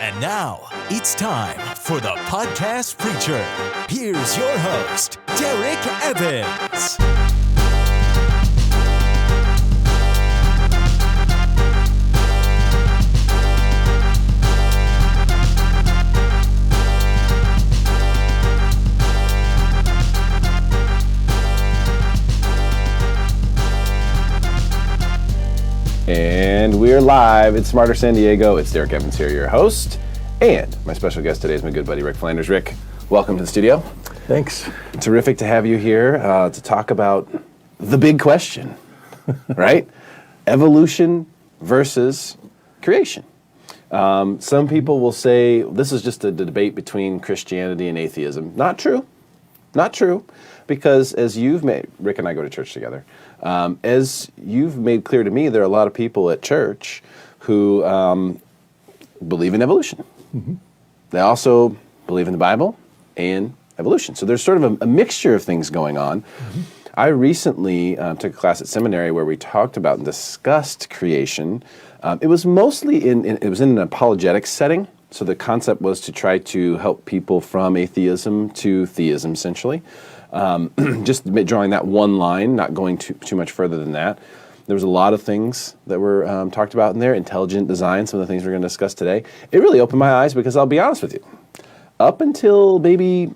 And now, it's time for the Podcast Preacher. Here's your host, Derek Evans. And we're live. It's Smarter San Diego. It's Derek Evans here, your host. And my special guest today is my good buddy, Rick Flanders. Rick, welcome to the studio. Thanks. Terrific to have you here to talk about the big question, right? Evolution versus creation. Some people will say this is just a debate between Christianity and atheism. Not true. Not true. Because as you've made, Rick and I go to church together, as you've made clear to me, there are a lot of people at church who believe in evolution. Mm-hmm. They also believe in the Bible and evolution. So there's sort of a mixture of things going on. Mm-hmm. I recently took a class at seminary where we talked about and discussed creation. It was mostly in an apologetics setting. So the concept was to try to help people from atheism to theism, essentially. Just drawing that one line, not going too much further than that. There was a lot of things that were talked about in there, intelligent design, some of the things we're going to discuss today. It really opened my eyes because I'll be honest with you. Up until maybe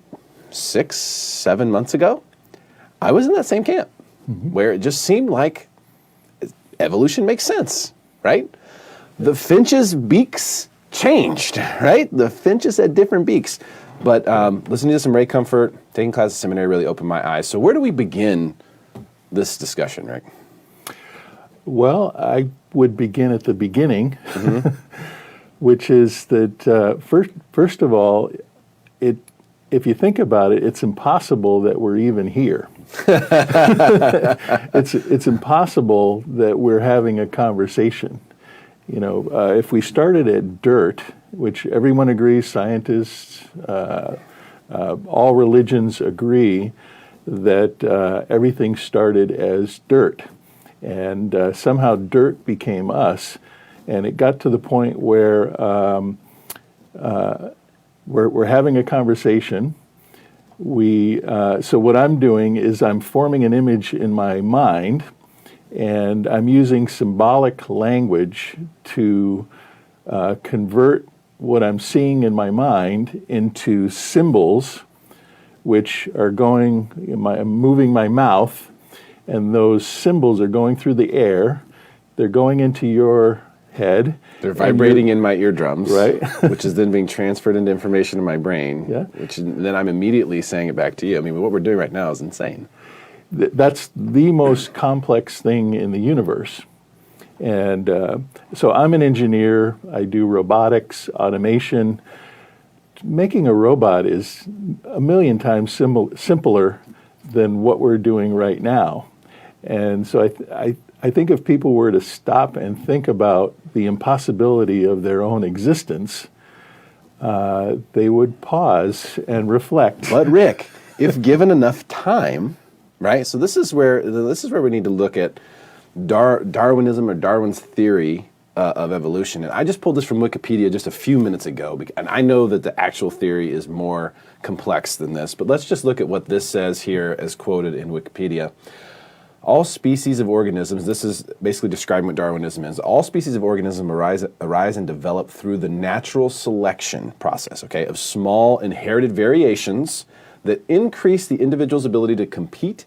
6-7 months ago, I was in that same camp where it just seemed like evolution makes sense, right? The finches' beaks changed, right? The finches had different beaks. But listening to some Ray Comfort, taking classes at seminary really opened my eyes. So where do we begin this discussion, Rick? Well, I would begin at the beginning, which is that first of all, if you think about it, it's impossible that we're even here. It's impossible that we're having a conversation. You know, if we started at dirt, which everyone agrees, scientists, all religions agree that everything started as dirt. And somehow dirt became us. And it got to the point where we're having a conversation. So what I'm doing is I'm forming an image in my mind, and I'm using symbolic language to convert what I'm seeing in my mind into symbols, which are I'm moving my mouth, and those symbols are going through the air. They're going into your head. They're vibrating in my eardrums, right? Which is then being transferred into information in my brain, yeah. Which then I'm immediately saying it back to you. I mean, what we're doing right now is insane. That's the most complex thing in the universe. And so I'm an engineer. I do robotics, automation. Making a robot is a million times simpler than what we're doing right now. And so I think if people were to stop and think about the impossibility of their own existence, they would pause and reflect. But Rick, if given enough time, right? So this is where we need to look at Darwinism or Darwin's theory of evolution. And I just pulled this from Wikipedia just a few minutes ago, and I know that the actual theory is more complex than this, but let's just look at what this says here as quoted in Wikipedia. All species of organisms, this is basically describing what Darwinism is, all species of organisms arise and develop through the natural selection process, okay, of small inherited variations that increase the individual's ability to compete,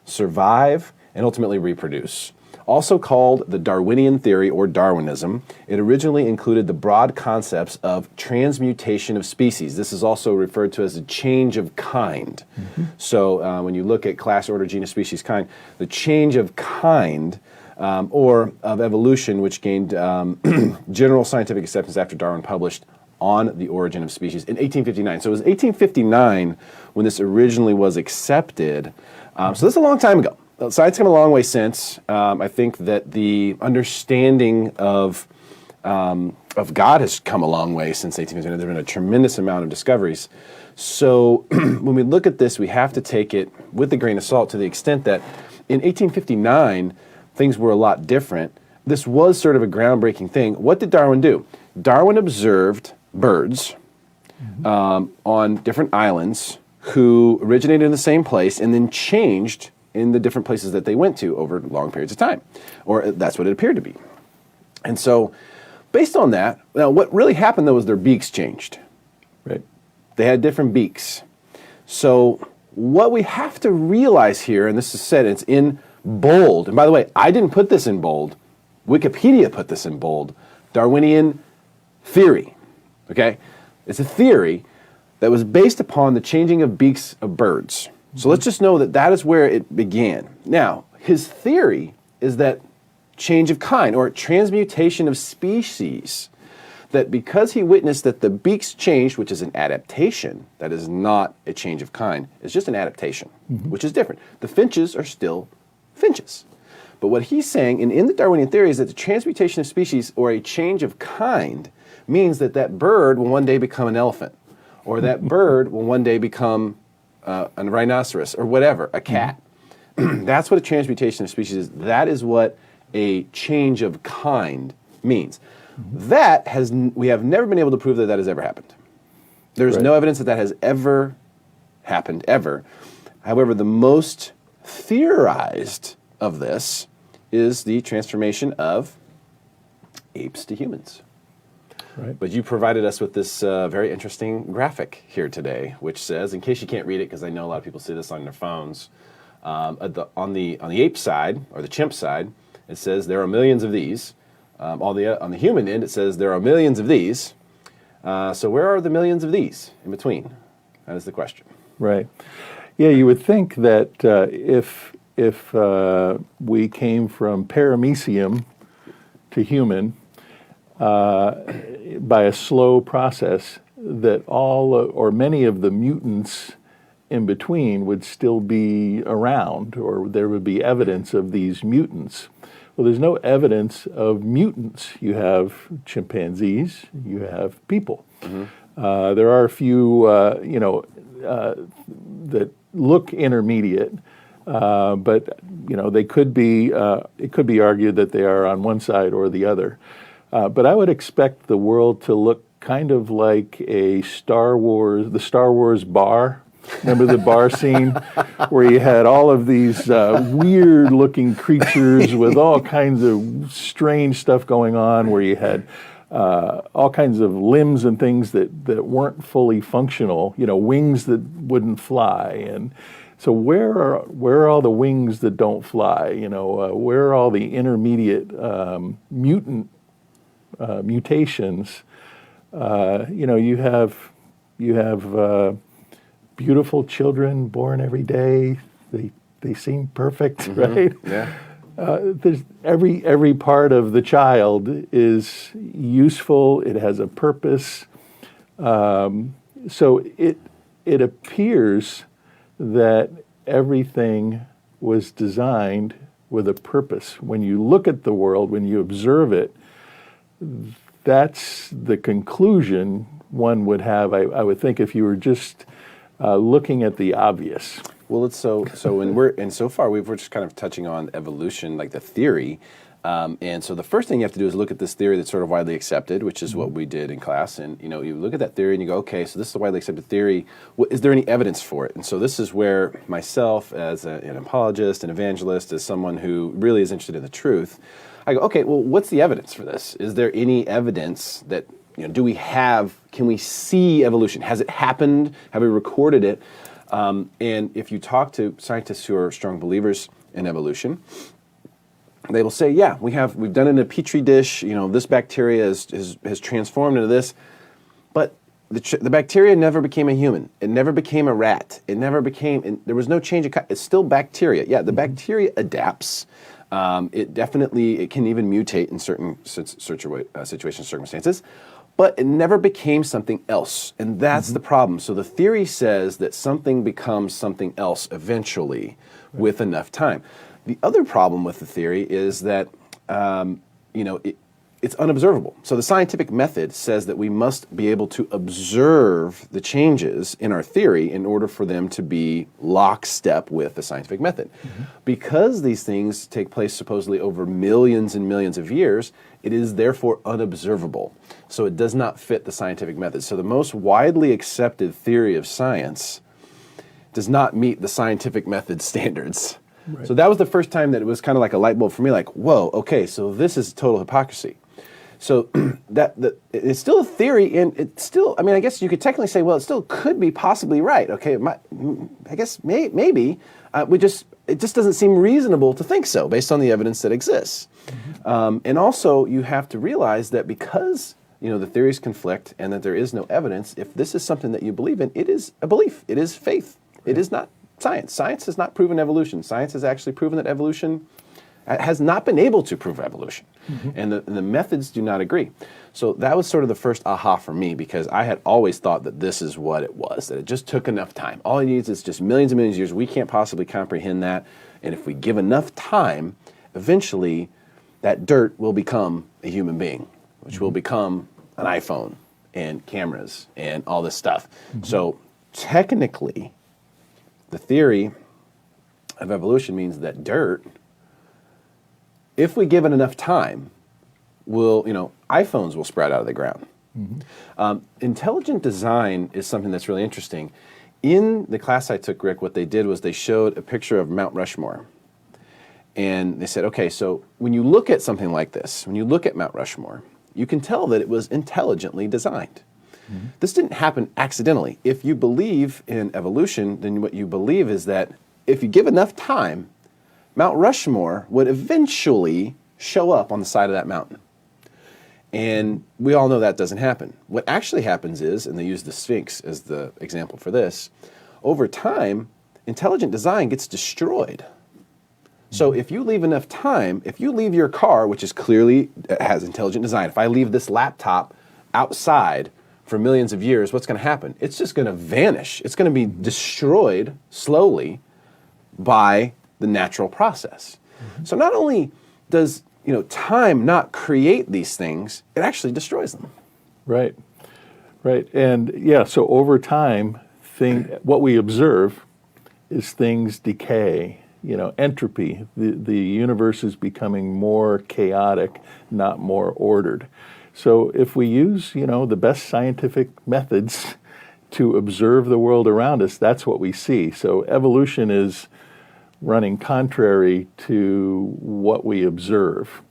survive, and ultimately reproduce. Also called the Darwinian theory or Darwinism, it originally included the broad concepts of transmutation of species. This is also referred to as a change of kind. So when you look at class, order, genus, species, kind, the change of kind or of evolution, which gained general scientific acceptance after Darwin published On the Origin of Species in 1859. So it was 1859 when this originally was accepted. So this is a long time ago. Science has come a long way since. I think that the understanding of God has come a long way since 1859. There's been a tremendous amount of discoveries. So when we look at this, we have to take it with a grain of salt to the extent that in 1859, things were a lot different. This was sort of a groundbreaking thing. What did Darwin do? Darwin observed birds on different islands who originated in the same place and then changed in the different places that they went to over long periods of time. Or that's what it appeared to be. And so, based on that, now what really happened though was their beaks changed. Right. They had different beaks. So what we have to realize here, and this is said, it's in bold, and by the way, I didn't put this in bold, Wikipedia put this in bold, Darwinian theory, okay? It's a theory that was based upon the changing of beaks of birds. So let's just know that that is where it began. Now, his theory is that change of kind, or transmutation of species, that because he witnessed that the beaks changed, which is an adaptation, that is not a change of kind, it's just an adaptation, which is different. The finches are still finches. But what he's saying, and in the Darwinian theory, is that the transmutation of species, or a change of kind, means that that bird will one day become an elephant, or that bird will one day become a rhinoceros, or whatever, a cat. That's what a transmutation of species is. That is what a change of kind means. That we have never been able to prove that that has ever happened. There's no evidence that that has ever happened, ever. However, the most theorized of this is the transformation of apes to humans. Right. But you provided us with this very interesting graphic here today, which says, in case you can't read it, because I know a lot of people see this on their phones, on the ape side, or the chimp side, it says there are millions of these. On the human end, it says there are millions of these. So where are the millions of these in between? That is the question. Right. Yeah, you would think that if we came from paramecium to human by a slow process, that all or many of the mutants in between would still be around, or there would be evidence of these mutants. Well, there's no evidence of mutants. You have chimpanzees, you have people. There are a few, that look intermediate, but they could be. It could be argued that they are on one side or the other. But I would expect the world to look kind of like the Star Wars bar. Remember the bar scene where you had all of these weird-looking creatures with all kinds of strange stuff going on, where you had all kinds of limbs and things that weren't fully functional, wings that wouldn't fly. And so where are all the wings that don't fly? Where are all the intermediate mutations? You have beautiful children born every day. They seem perfect, right? Yeah. There's every part of the child is useful. It has a purpose. So it appears that everything was designed with a purpose. When you look at the world, when you observe it, that's the conclusion one would have. I would think if you were just looking at the obvious. Well, it's so far we're just kind of touching on evolution, like the theory, and so the first thing you have to do is look at this theory that's sort of widely accepted, which is what we did in class. And you look at that theory and you go, okay, so this is a widely accepted theory. Is there any evidence for it? And so this is where myself, as an apologist, an evangelist, as someone who really is interested in the truth, I go, okay, well, what's the evidence for this? Is there any evidence that can we see evolution? Has it happened? Have we recorded it? And if you talk to scientists who are strong believers in evolution, they will say, yeah, we've done it in a petri dish. This bacteria has transformed into this, but the bacteria never became a human. It never became a rat. There was no change of kind. It's still bacteria. Yeah, the bacteria adapts. It can even mutate in certain situations, circumstances, but it never became something else, and that's the problem. So the theory says that something becomes something else eventually with enough time. The other problem with the theory is that, it's unobservable. So the scientific method says that we must be able to observe the changes in our theory in order for them to be lockstep with the scientific method. Because these things take place supposedly over millions and millions of years, it is therefore unobservable. So it does not fit the scientific method. So the most widely accepted theory of science does not meet the scientific method standards. So that was the first time that it was kind of like a light bulb for me, like, whoa, okay, so this is total hypocrisy. So that it's still a theory, and it's still, I mean, I guess you could technically say, well, it still could be possibly right. Okay, I guess maybe it just doesn't seem reasonable to think so based on the evidence that exists. And also, you have to realize that because the theories conflict and that there is no evidence, if this is something that you believe in, it is a belief. It is faith. It is not science. Science has not proven evolution. Science has actually proven that evolution has not been able to prove evolution. And the methods do not agree. So that was sort of the first aha for me, because I had always thought that this is what it was, that it just took enough time. All it needs is just millions and millions of years. We can't possibly comprehend that. And if we give enough time, eventually that dirt will become a human being, which will become an iPhone and cameras and all this stuff. So technically, the theory of evolution means that dirt, if we give it enough time, iPhones will sprout out of the ground. Intelligent design is something that's really interesting. In the class I took, Rick, what they did was they showed a picture of Mount Rushmore. And they said, okay, so when you look at something like this, when you look at Mount Rushmore, you can tell that it was intelligently designed. This didn't happen accidentally. If you believe in evolution, then what you believe is that if you give enough time, Mount Rushmore would eventually show up on the side of that mountain. And we all know that doesn't happen. What actually happens is, and they use the Sphinx as the example for this, over time, intelligent design gets destroyed. So if you leave enough time, if you leave your car, which is clearly has intelligent design, if I leave this laptop outside for millions of years, what's going to happen? It's just going to vanish. It's going to be destroyed slowly by the natural process. So not only does time not create these things, it actually destroys them. Right. And yeah, so over time, what we observe is things decay. Entropy. The universe is becoming more chaotic, not more ordered. So if we use, the best scientific methods to observe the world around us, that's what we see. So evolution is running contrary to what we observe.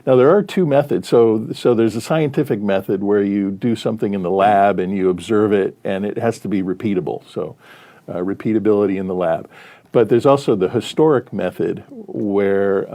Now, there are two methods. So there's a scientific method where you do something in the lab and you observe it, and it has to be repeatable. So repeatability in the lab. But there's also the historic method where,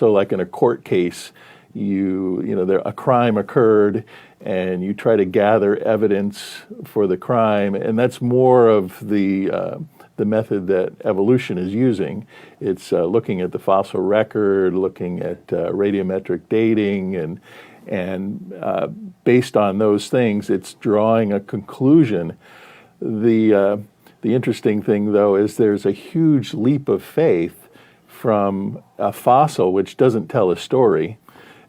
like in a court case, a crime occurred and you try to gather evidence for the crime, and that's more of the method that evolution is using. It's looking at the fossil record, looking at radiometric dating, and based on those things, it's drawing a conclusion. The interesting thing, though, is there's a huge leap of faith from a fossil which doesn't tell a story,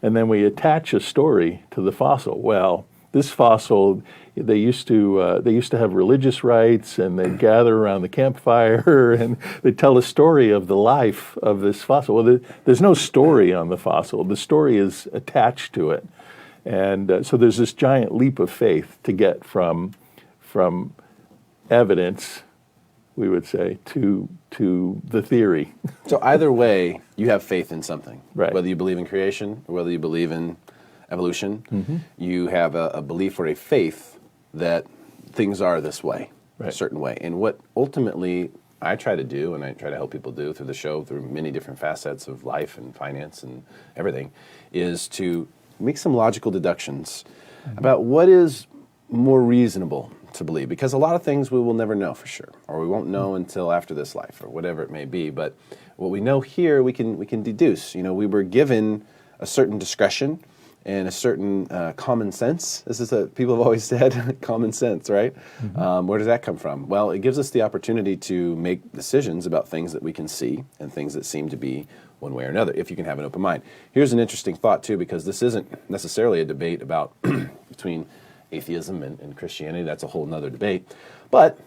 and then we attach a story to the fossil. Well, this fossil, they used to have religious rites, and they'd gather around the campfire, and they'd tell a story of the life of this fossil. Well, there's no story on the fossil. The story is attached to it. And so there's this giant leap of faith to get from evidence, we would say, to the theory. So either way, you have faith in something. Right. Whether you believe in creation or whether you believe in evolution, you have a belief or a faith that things are this way, a certain way. And what ultimately I try to do, and I try to help people do through the show, through many different facets of life and finance and everything, is to make some logical deductions about what is more reasonable to believe, because a lot of things we will never know for sure, or we won't know until after this life, or whatever it may be. But what we know here, we can deduce. We were given a certain discretion and a certain common sense. This is what people have always said, common sense, right? Where does that come from? Well, it gives us the opportunity to make decisions about things that we can see and things that seem to be one way or another, if you can have an open mind. Here's an interesting thought, too, because this isn't necessarily a debate about between atheism and Christianity. That's a whole nother debate. But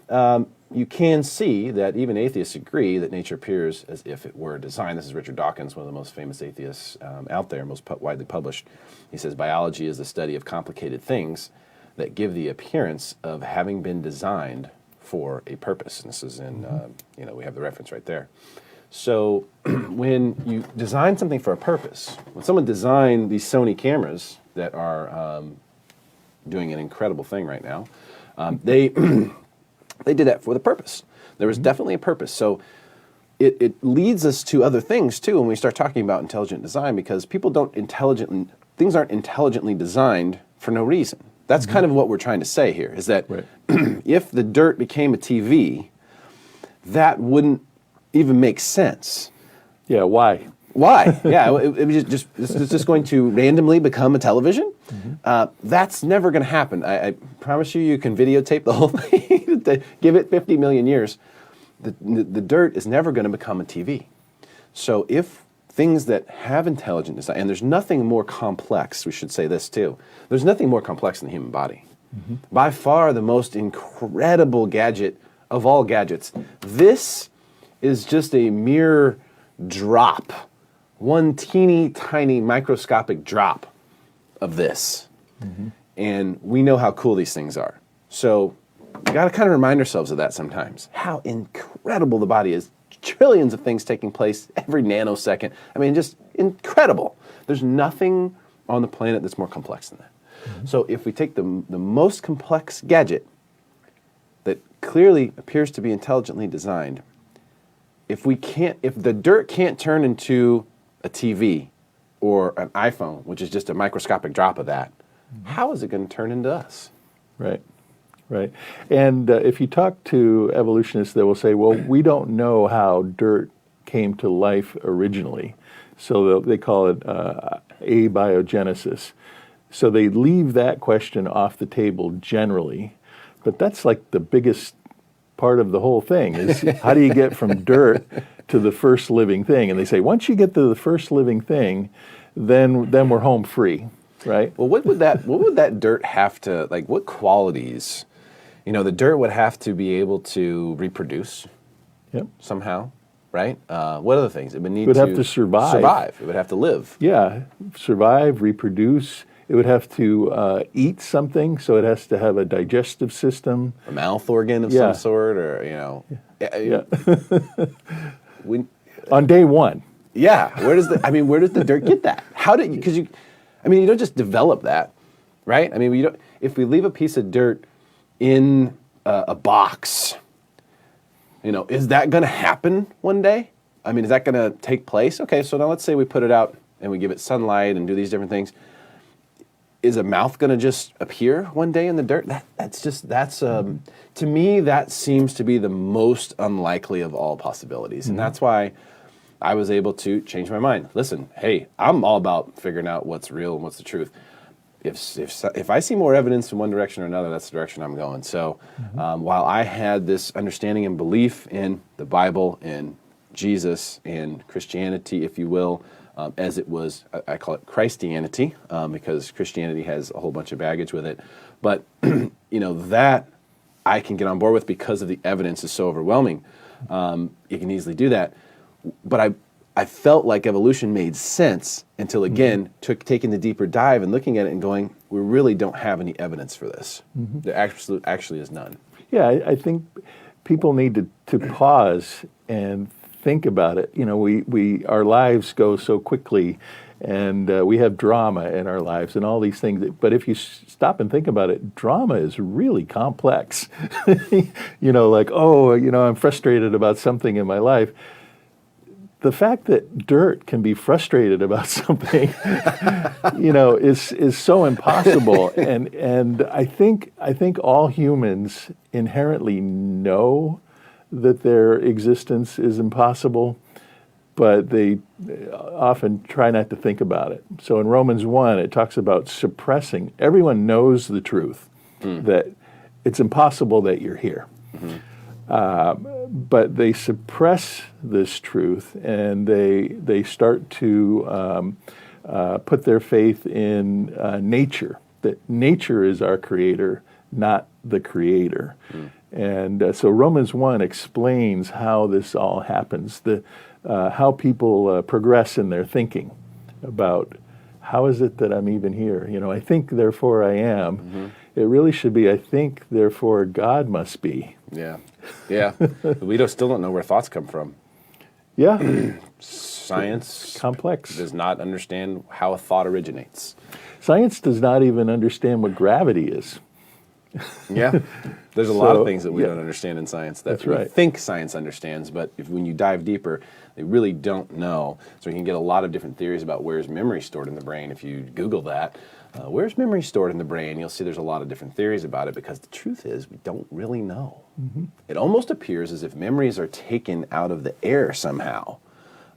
you can see that even atheists agree that nature appears as if it were designed. This is Richard Dawkins, one of the most famous atheists out there, most widely published. He says, biology is the study of complicated things that give the appearance of having been designed for a purpose. And this is in, we have the reference right there. So when you design something for a purpose, when someone designed these Sony cameras that are doing an incredible thing right now, they they did that for the purpose. There was definitely a purpose. So it leads us to other things too when we start talking about intelligent design, because things aren't intelligently designed for no reason. That's kind of what we're trying to say here, is that if the dirt became a TV, that wouldn't even make sense. Yeah, why? Why? Yeah, it's just going to randomly become a television? That's never going to happen. I promise you can videotape the whole thing. Give it 50 million years. The dirt is never going to become a TV. So if things that have intelligent design, and there's nothing more complex, we should say this too, there's nothing more complex than the human body. By far the most incredible gadget of all gadgets. This is just a mere drop, one teeny tiny microscopic drop of this. And we know how cool these things are. So we got to kind of remind ourselves of that sometimes, how incredible the body is. Trillions of things taking place every nanosecond. I mean, just incredible. There's nothing on the planet that's more complex than that. So if we take the most complex gadget that clearly appears to be intelligently designed, if the dirt can't turn into a TV or an iPhone, which is just a microscopic drop of that, how is it going to turn into us? Right. Right. And if you talk to evolutionists, they will say, well, we don't know how dirt came to life originally. So they call it abiogenesis. So they leave that question off the table generally. But that's like the biggest part of the whole thing is how do you get from dirt to the first living thing? And they say, once you get to the first living thing, then we're home free, right? Well, what would that dirt have to, like, what qualities? The dirt would have to be able to reproduce somehow, right? What other things? It would have to survive. It would have to live. Yeah, survive, reproduce. It would have to eat something, so it has to have a digestive system. A mouth organ of some sort, or, on day one. Yeah, where does the dirt get that? You don't just develop that, right? I mean, if we leave a piece of dirt in a box, is that going to happen one day? I mean, is that going to take place? Okay, so now let's say we put it out and we give it sunlight and do these different things. Is a mouth going to just appear one day in the dirt? To me, that seems to be the most unlikely of all possibilities. And that's why I was able to change my mind. Listen, hey, I'm all about figuring out what's real and what's the truth. If I see more evidence in one direction or another, that's the direction I'm going. So while I had this understanding and belief in the Bible and Jesus and Christianity, if you will, as it was, I call it Christianity, because Christianity has a whole bunch of baggage with it. But, that I can get on board with because of the evidence is so overwhelming. You can easily do that. But I felt like evolution made sense until, again, taking the deeper dive and looking at it and going, we really don't have any evidence for this. There actually is none. Yeah, I think people need to pause and think about it. Our lives go so quickly, and we have drama in our lives and all these things. But if you stop and think about it, drama is really complex. I'm frustrated about something in my life. The fact that dirt can be frustrated about something, is so impossible. And I think all humans inherently know that their existence is impossible, but they often try not to think about it. So in Romans 1, it talks about suppressing. Everyone knows the truth, that it's impossible that you're here. but they suppress this truth, and they start to put their faith in nature, that nature is our creator, not the creator. And so Romans 1 explains how this all happens, how people progress in their thinking about how is it that I'm even here? I think, therefore I am. It really should be, I think, therefore God must be. Yeah. We still don't know where thoughts come from. Yeah. Science complex. Does not understand how a thought originates. Science does not even understand what gravity is. Yeah. There's a lot of things that we don't understand in science that we right. think science understands, but when you dive deeper, they really don't know. So you can get a lot of different theories about where's memory stored in the brain. If you Google that, where's memory stored in the brain, you'll see there's a lot of different theories about it, because the truth is we don't really know. It almost appears as if memories are taken out of the air somehow,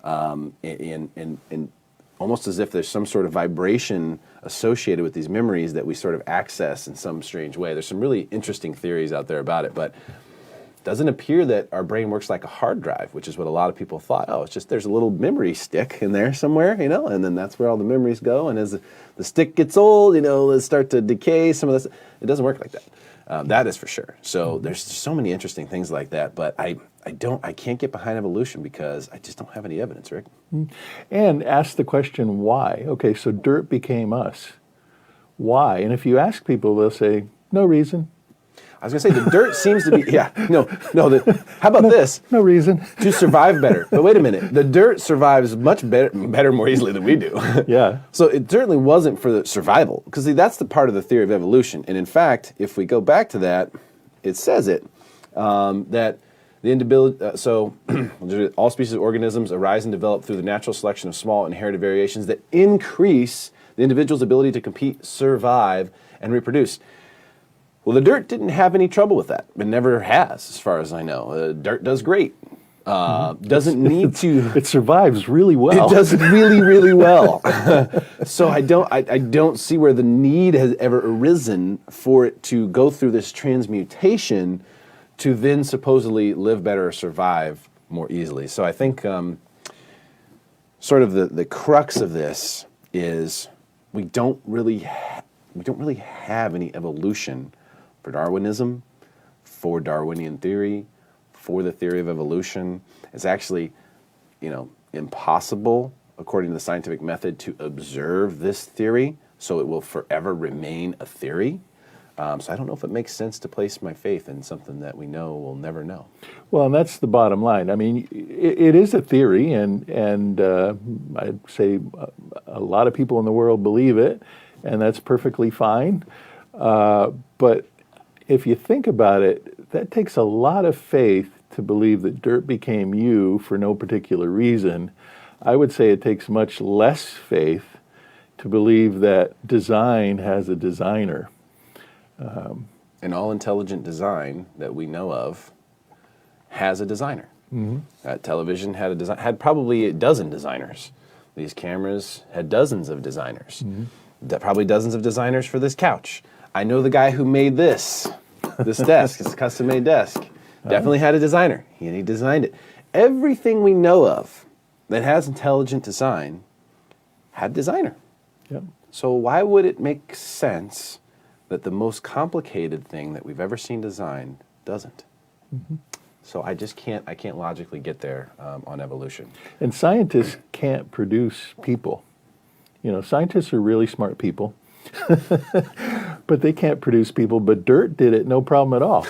and almost as if there's some sort of vibration associated with these memories that we sort of access in some strange way. There's some really interesting theories out there about it, but it doesn't appear that our brain works like a hard drive, which is what a lot of people thought. Oh, it's just there's a little memory stick in there somewhere, and then that's where all the memories go. And as the stick gets old, they start to decay. Some of this, it doesn't work like that. That is for sure. So there's so many interesting things like that, but I can't get behind evolution because I just don't have any evidence, Rick. And ask the question, why? Okay, so dirt became us. Why? And if you ask people, they'll say, no reason. I was going to say, the dirt seems to be, how about this? No reason. To survive better. But wait a minute, the dirt survives much better, more easily than we do. Yeah. So it certainly wasn't for the survival, because that's the part of the theory of evolution. And in fact, if we go back to that, it says that the individual, all species of organisms arise and develop through the natural selection of small inherited variations that increase the individual's ability to compete, survive, and reproduce. Well, the dirt didn't have any trouble with that. It never has, as far as I know. Dirt does great. Doesn't need to. It survives really well. It does really, really well. So I don't see where the need has ever arisen for it to go through this transmutation to then supposedly live better or survive more easily. So I think sort of the crux of this is we don't really have any evolution for Darwinism, for Darwinian theory, for the theory of evolution. It's actually, impossible, according to the scientific method, to observe this theory, so it will forever remain a theory. So I don't know if it makes sense to place my faith in something that we know we'll never know. Well, and that's the bottom line. I mean, it is a theory, and I'd say a lot of people in the world believe it, and that's perfectly fine. But if you think about it, that takes a lot of faith to believe that dirt became you for no particular reason. I would say it takes much less faith to believe that design has a designer. And all intelligent design that we know of has a designer. Television had probably a dozen designers. These cameras had dozens of designers. Probably dozens of designers for this couch. I know the guy who made this desk. It's a custom-made desk. Definitely had a designer. He designed it. Everything we know of that has intelligent design had a designer. Yep. So why would it make sense that the most complicated thing that we've ever seen designed doesn't? So I can't logically get there on evolution. And scientists can't produce people. Scientists are really smart people, but they can't produce people. But dirt did it, no problem at all.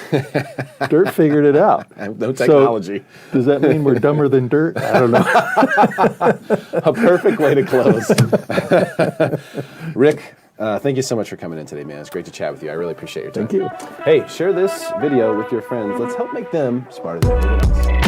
Dirt figured it out. No technology. So, does that mean we're dumber than dirt? I don't know. A perfect way to close. Rick, thank you so much for coming in today, man. It's great to chat with you. I really appreciate your time. Thank you. Hey, share this video with your friends. Let's help make them smarter than anyone else.